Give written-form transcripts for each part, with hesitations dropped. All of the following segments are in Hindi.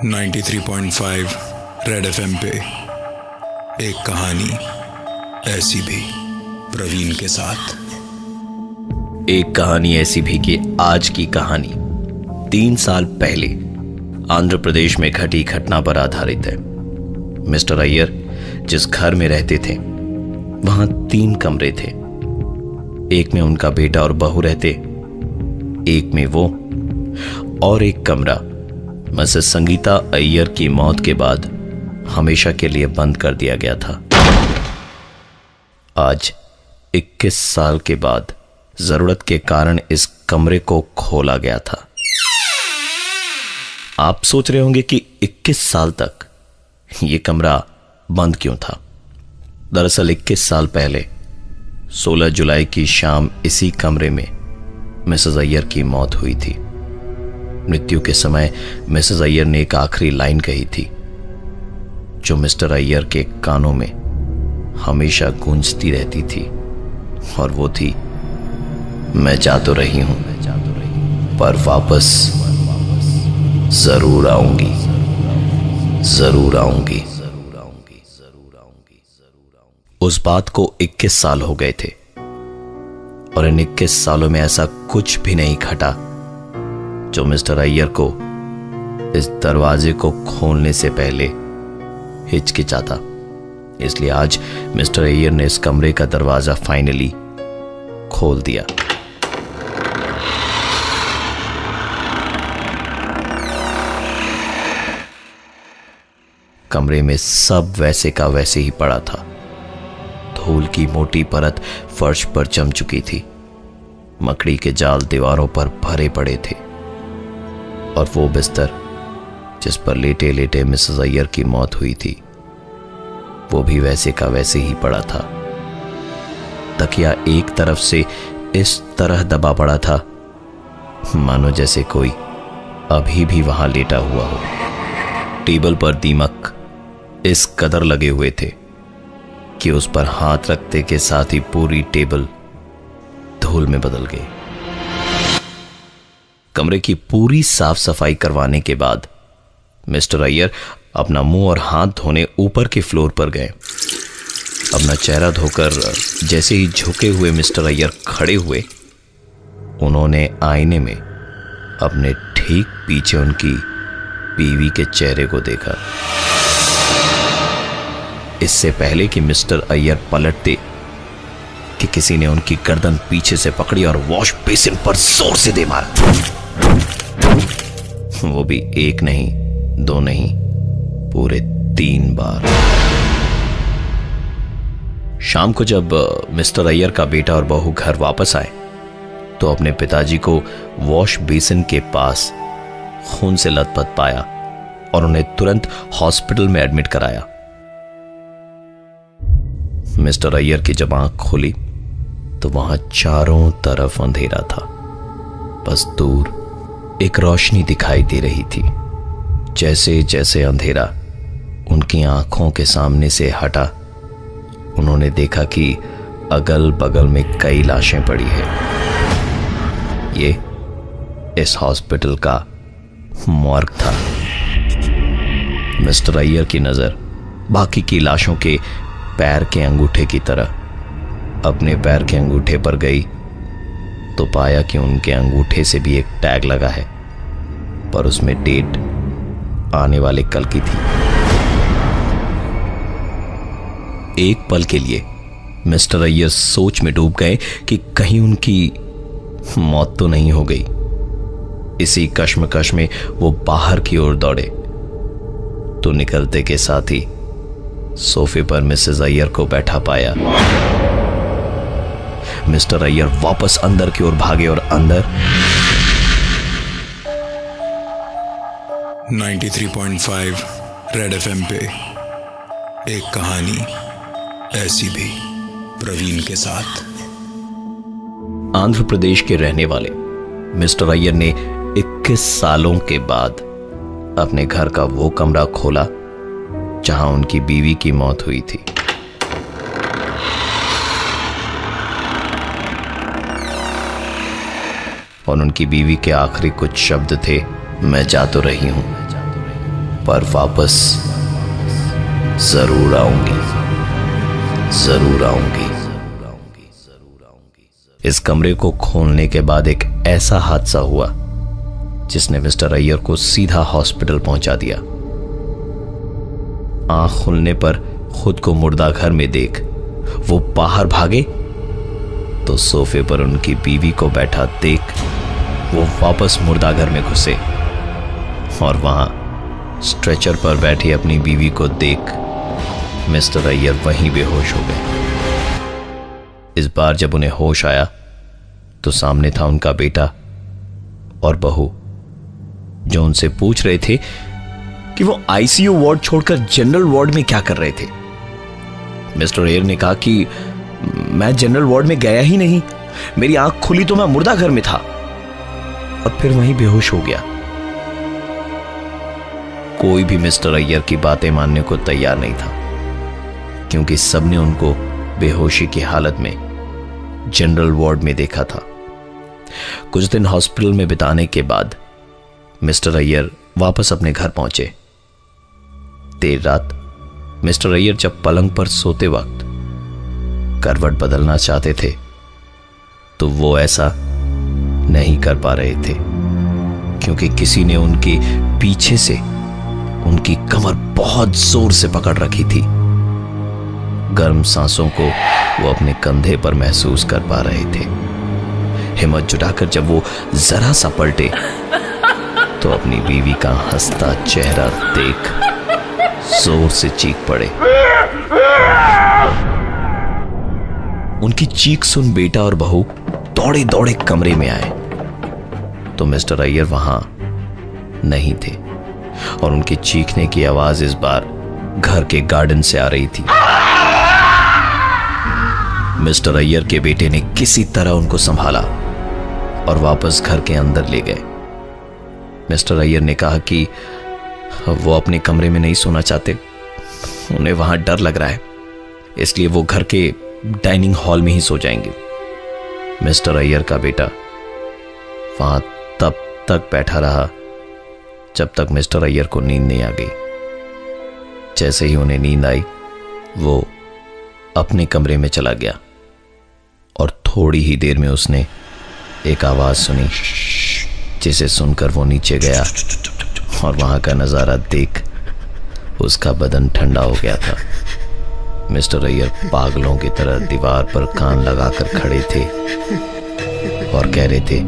93.5 रेड एफएम पे एक कहानी ऐसी भी, प्रवीण के साथ। एक कहानी ऐसी भी कि आज की कहानी 3 साल पहले आंध्र प्रदेश में घटी घटना पर आधारित है। मिस्टर अय्यर जिस घर में रहते थे वहां 3 कमरे थे। एक में उनका बेटा और बहू रहते, एक में वो, और एक कमरा मिसेस संगीता अय्यर की मौत के बाद हमेशा के लिए बंद कर दिया गया था। आज 21 साल के बाद जरूरत के कारण इस कमरे को खोला गया था। आप सोच रहे होंगे कि 21 साल तक यह कमरा बंद क्यों था। दरअसल 21 साल पहले 16 जुलाई की शाम इसी कमरे में मिसेस अय्यर की मौत हुई थी। मृत्यु के समय मिसेस अय्यर ने एक आखिरी लाइन कही थी जो मिस्टर अय्यर के कानों में हमेशा गूंजती रहती थी, और वो थी, मैं जा तो रही हूं पर वापस जरूर आऊंगी, जरूर आऊंगी। उस बात को 21 साल हो गए थे और इन 21 सालों में ऐसा कुछ भी नहीं घटा जो मिस्टर अय्यर को इस दरवाजे को खोलने से पहले हिचकिचाता। इसलिए आज मिस्टर अय्यर ने इस कमरे का दरवाजा फाइनली खोल दिया। कमरे में सब वैसे का वैसे ही पड़ा था। धूल की मोटी परत फर्श पर जम चुकी थी। मकड़ी के जाल दीवारों पर भरे पड़े थे, और वो बिस्तर जिस पर लेटे लेटे मिसेस अय्यर की मौत हुई थी वो भी वैसे का वैसे ही पड़ा था। तकिया एक तरफ से इस तरह दबा पड़ा था मानो जैसे कोई अभी भी वहां लेटा हुआ हो। टेबल पर दीमक इस कदर लगे हुए थे कि उस पर हाथ रखते के साथ ही पूरी टेबल धूल में बदल गई। कमरे की पूरी साफ सफाई करवाने के बाद मिस्टर अय्यर अपना मुंह और हाथ धोने ऊपर के फ्लोर पर गए। अपना चेहरा धोकर जैसे ही झुके हुए मिस्टर अय्यर खड़े हुए, उन्होंने आईने में अपने ठीक पीछे उनकी बीवी के चेहरे को देखा। इससे पहले कि मिस्टर अय्यर पलटते कि किसी ने उनकी गर्दन पीछे से पकड़ी और वॉश बेसिन पर जोर से दे मारा। वो भी 1 नहीं, 2 नहीं, पूरे 3 बार। शाम को जब मिस्टर अय्यर का बेटा और बहू घर वापस आए तो अपने पिताजी को वॉश बेसिन के पास खून से लथपथ पाया और उन्हें तुरंत हॉस्पिटल में एडमिट कराया। मिस्टर अय्यर की जब आंख खुली तो वहां चारों तरफ अंधेरा था। बस दूर एक रोशनी दिखाई दे रही थी। जैसे जैसे अंधेरा उनकी आंखों के सामने से हटा, उन्होंने देखा कि अगल बगल में कई लाशें पड़ी है। ये इस हॉस्पिटल का मॉर्ग था। मिस्टर अय्यर की नजर बाकी की लाशों के पैर के अंगूठे की तरह अपने पैर के अंगूठे पर गई तो पाया कि उनके अंगूठे से भी एक टैग लगा है, पर उसमें डेट आने वाले कल की थी। एक पल के लिए मिस्टर अय्यर सोच में डूब गए कि कहीं उनकी मौत तो नहीं हो गई। इसी कश्मकश में वो बाहर की ओर दौड़े तो निकलते के साथ ही सोफे पर मिसेस अय्यर को बैठा पाया। मिस्टर अय्यर वापस अंदर की ओर भागे और अंदर 93.5 रेड एफएम पे एक कहानी ऐसी भी, प्रवीण के साथ। आंध्र प्रदेश के रहने वाले मिस्टर अय्यर ने 21 सालों के बाद अपने घर का वो कमरा खोला जहां उनकी बीवी की मौत हुई थी। और उनकी बीवी के आखिरी कुछ शब्द थे, मैं जा तो रही हूं, पर वापस जरूर आऊंगी, जरूर आऊंगी। इस कमरे को खोलने के बाद एक ऐसा हादसा हुआ जिसने मिस्टर अय्यर को सीधा हॉस्पिटल पहुंचा दिया। आंख खुलने पर खुद को मुर्दा घर में देख वो बाहर भागे तो सोफे पर उनकी बीवी को बैठा देख वो वापस मुर्दा घर में घुसे और वहां स्ट्रेचर पर बैठी अपनी बीवी को देख मिस्टर अय्यर वहीं बेहोश हो गए। इस बार जब उन्हें होश आया तो सामने था उनका बेटा और बहू, जो उनसे पूछ रहे थे कि वो आईसीयू वार्ड छोड़कर जनरल वार्ड में क्या कर रहे थे। मिस्टर अय्यर ने कहा कि मैं जनरल वार्ड में गया ही नहीं, मेरी आंख खुली तो मैं मुर्दा घर में था, और फिर वहीं बेहोश हो गया। कोई भी मिस्टर अय्यर की बातें मानने को तैयार नहीं था, क्योंकि सबने उनको बेहोशी की हालत में जनरल वार्ड में देखा था। कुछ दिन हॉस्पिटल में बिताने के बाद मिस्टर अय्यर वापस अपने घर पहुंचे। देर रात मिस्टर अय्यर जब पलंग पर सोते वक्त करवट बदलना चाहते थे तो वो ऐसा नहीं कर पा रहे थे, क्योंकि किसी ने उनके पीछे से उनकी कमर बहुत जोर से पकड़ रखी थी। गर्म सांसों को वो अपने कंधे पर महसूस कर पा रहे थे। हिम्मत जुटाकर जब वो जरा सा पलटे तो अपनी बीवी का हंसता चेहरा देख जोर से चीख पड़े। उनकी चीख सुन बेटा और बहू दौड़े दौड़े कमरे में आए तो मिस्टर अय्यर वहां नहीं थे और उनकी चीखने की आवाज इस बार घर के गार्डन से आ रही थी। मिस्टर अय्यर के बेटे ने किसी तरह उनको संभाला और वापस घर के अंदर ले गए। मिस्टर अय्यर ने कहा कि वो अपने कमरे में नहीं सोना चाहते, उन्हें वहां डर लग रहा है, इसलिए वो घर के डाइनिंग हॉल में ही सो जाएंगे। मिस्टर अय्यर का बेटा वहां तब तक बैठा रहा जब तक मिस्टर अय्यर को नींद नहीं आ गई। जैसे ही उन्हें नींद आई वो अपने कमरे में चला गया और थोड़ी ही देर में उसने एक आवाज सुनी, जिसे सुनकर वो नीचे गया और वहां का नजारा देख उसका बदन ठंडा हो गया था। मिस्टर अय्यर पागलों की तरह दीवार पर कान लगाकर खड़े थे और कह रहे थे,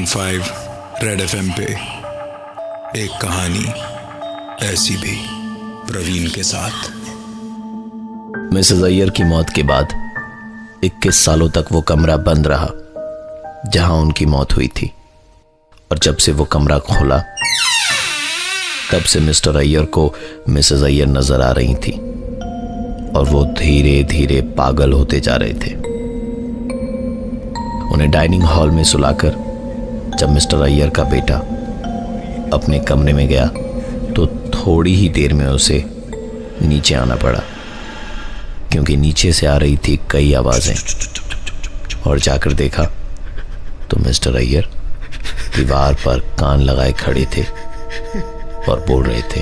.5 रेड एफएम पे एक कहानी ऐसी भी, प्रवीण के साथ। मिसेस अय्यर की मौत के बाद 21 सालों तक वो कमरा बंद रहा जहां उनकी मौत हुई थी, और जब से वो कमरा खोला तब से मिस्टर अय्यर को मिसेस अय्यर नजर आ रही थी और वो धीरे धीरे पागल होते जा रहे थे। उन्हें डाइनिंग हॉल में सुलाकर जब मिस्टर अय्यर का बेटा अपने कमरे में गया तो थोड़ी ही देर में उसे नीचे आना पड़ा, क्योंकि नीचे से आ रही थी कई आवाजें, और जाकर देखा तो मिस्टर अय्यर दीवार पर कान लगाए खड़े थे और बोल रहे थे,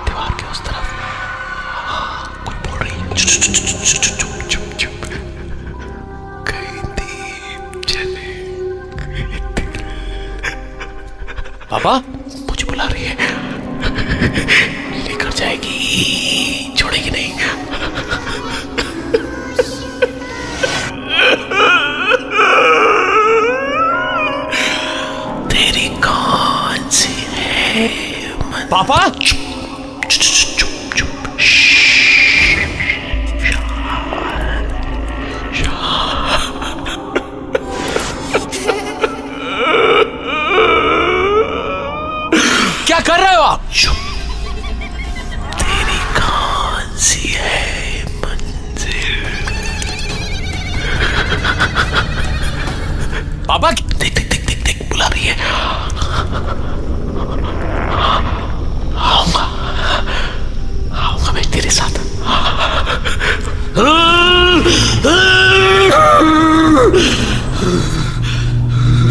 दीवार के उस तरफ कुछ बोल रही है, पापा मुझे बुला रही है, लेकर जाएगी, छोड़ेगी नहीं। तेरी कौन सी है पापा? क्या कर रहे हो आप?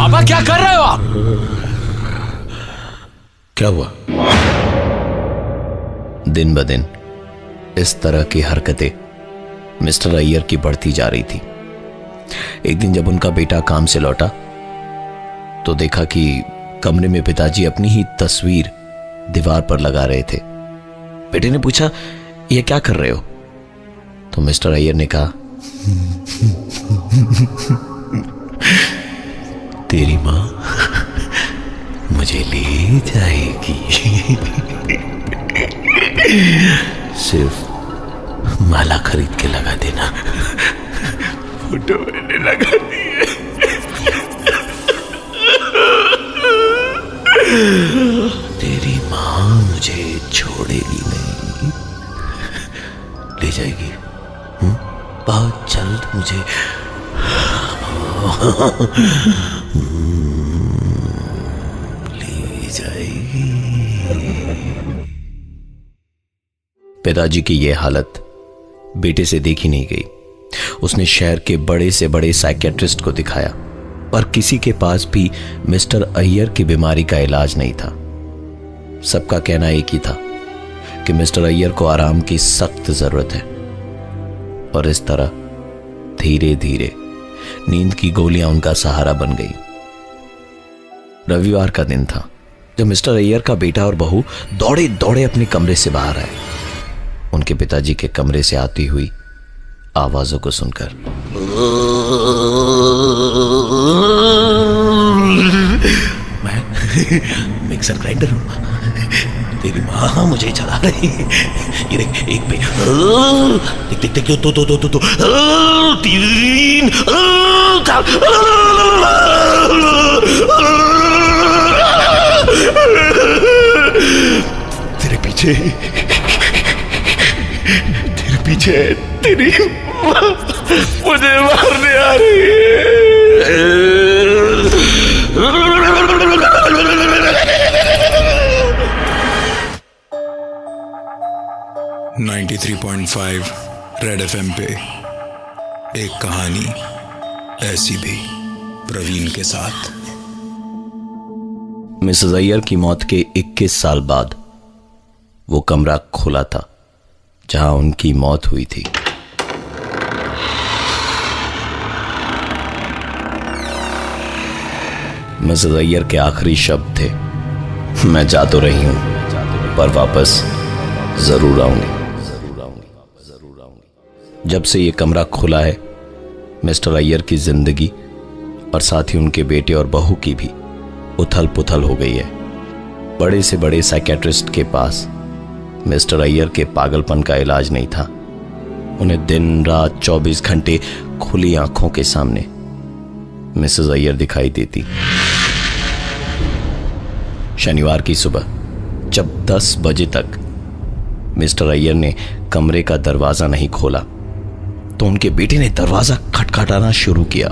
पापा क्या कर रहे हो आप? क्या हुआ? दिन ब दिन इस तरह की हरकतें मिस्टर अय्यर की बढ़ती जा रही थी। एक दिन जब उनका बेटा काम से लौटा तो देखा कि कमरे में पिताजी अपनी ही तस्वीर दीवार पर लगा रहे थे। बेटे ने पूछा, यह क्या कर रहे हो? तो मिस्टर अय्यर ने कहा, तेरी मां मुझे ले जाएगी, सिर्फ माला खरीद के लगा देना। फोटो मैंने लगा दी है। तेरी मां मुझे छोड़ेगी नहीं, ले जाएगी बहुत जल्द मुझे। ले जाएगी। पिताजी की यह हालत बेटे से देखी नहीं गई। उसने शहर के बड़े से बड़े साइकियाट्रिस्ट को दिखाया, पर किसी के पास भी मिस्टर अय्यर की बीमारी का इलाज नहीं था। सबका कहना एक ही था कि मिस्टर अय्यर को आराम की सख्त जरूरत है। और इस तरह धीरे धीरे नींद की गोलियां उनका सहारा बन गई। रविवार का दिन था जब मिस्टर अय्यर का बेटा और बहू दौड़े दौड़े अपने कमरे से बाहर आए। उनके पिताजी के कमरे से आती हुई आवाजों को सुनकर मैं मिक्सर ग्राइंडर हूं, तेरी मां मुझे चला रही है। ये देख, एक पे देख देख देख, तो 3 तेरे पीछे तेरी मुझे मारने आ रही है। 93.5 रेड एफएम पे एक कहानी ऐसी भी, प्रवीण के साथ। मिसेस अय्यर की मौत के 21 साल बाद वो कमरा खुला था जहां उनकी मौत हुई थी। मिसेस अय्यर के आखिरी शब्द थे, मैं जा तो रही हूं पर वापस जरूर आऊंगी। जब से ये कमरा खुला है, मिस्टर अय्यर की जिंदगी और साथ ही उनके बेटे और बहू की भी उथल पुथल हो गई है। बड़े से बड़े साइकियाट्रिस्ट के पास मिस्टर अय्यर के पागलपन का इलाज नहीं था। उन्हें दिन रात 24 घंटे खुली आंखों के सामने मिसेस अय्यर दिखाई देती। शनिवार की सुबह जब 10 बजे तक मिस्टर अय्यर ने कमरे का दरवाजा नहीं खोला तो उनके बेटे ने दरवाजा खटखटाना शुरू किया।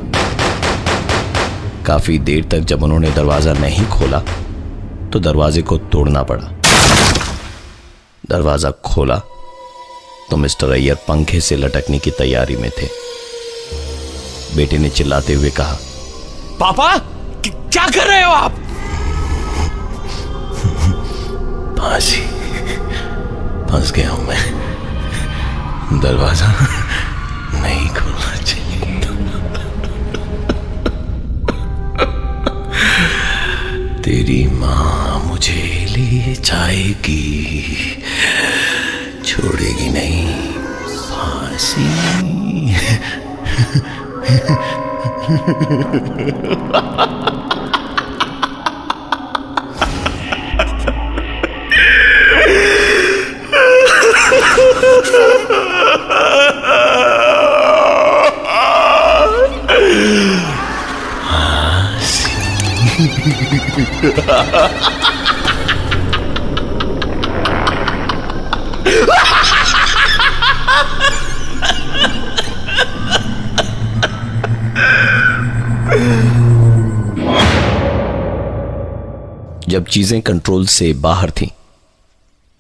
काफी देर तक जब उन्होंने दरवाजा नहीं खोला तो दरवाजे को तोड़ना पड़ा। दरवाजा खोला तो मिस्टर अय्यर पंखे से लटकने की तैयारी में थे। बेटे ने चिल्लाते हुए कहा, पापा क्या कर रहे हो आप? फंस गया हूं मैं, दरवाजा नहीं खोलना चाहिए। तेरी मां मुझे ले जाएगी, छोड़ेगी नहीं, फांसी। जब चीजें कंट्रोल से बाहर थीं,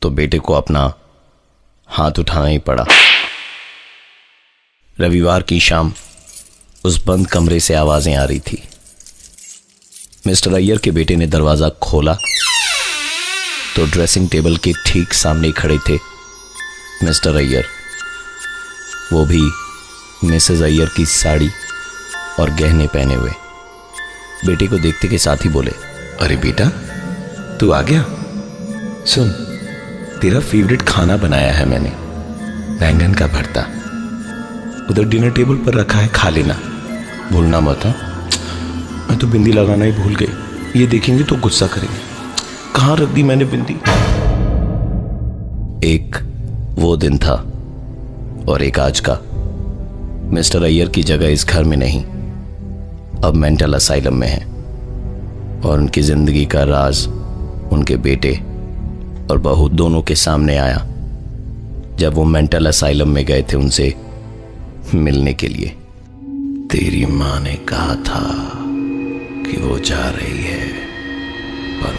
तो बेटे को अपना हाथ उठाना ही पड़ा। रविवार की शाम उस बंद कमरे से आवाजें आ रही थी। मिस्टर अय्यर के बेटे ने दरवाजा खोला तो ड्रेसिंग टेबल के ठीक सामने खड़े थे मिस्टर अय्यर, वो भी मिसेस अय्यर की साड़ी और गहने पहने हुए। बेटे को देखते के साथ ही बोले, अरे बेटा, तू आ गया। सुन, तेरा फेवरेट खाना बनाया है मैंने, बैंगन का भरता। उधर डिनर टेबल पर रखा है, खा लेना, भूलना मत। मैं तो बिंदी लगाना ही भूल गई, ये देखेंगे तो गुस्सा करेंगे। कहाँ रख दी मैंने बिंदी? एक वो दिन था और एक आज का। मिस्टर अय्यर की जगह इस घर में नहीं, अब मेंटल असाइलम में है और उनकी जिंदगी का राज उनके बेटे और बहू दोनों के सामने आया जब वो मेंटल असाइलम में गए थे उनसे मिलने के लिए। तेरी मां ने कहा था कि वो जा रही है, पर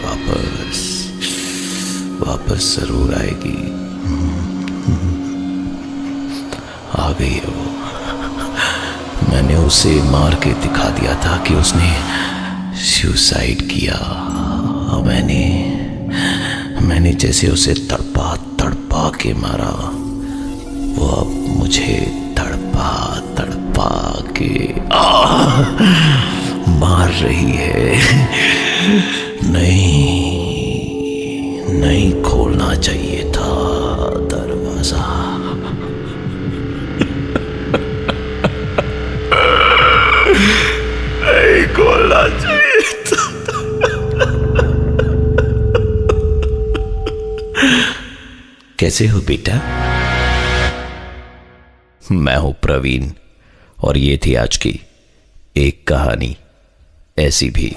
वापस जरूर आएगी। आ गई है वो। मैंने उसे मार के दिखा दिया था कि उसने सुसाइड किया। मैंने जैसे उसे तड़पा तड़पा के मारा, वो अब मुझे तड़पा के मार रही है। नहीं खोलना चाहिए था दरवाजा। नहीं खोलना चाहिए था। कैसे हो बेटा? मैं हूं प्रवीण और ये थी आज की एक कहानी ऐसी भी।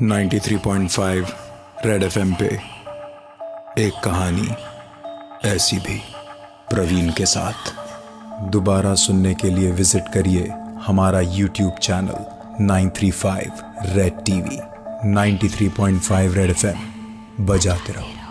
93.5 रेड एफएम पे एक कहानी ऐसी भी, प्रवीण के साथ। दोबारा सुनने के लिए विजिट करिए हमारा YouTube channel 935 red TV. 93.5 red FM, बजाते रहो।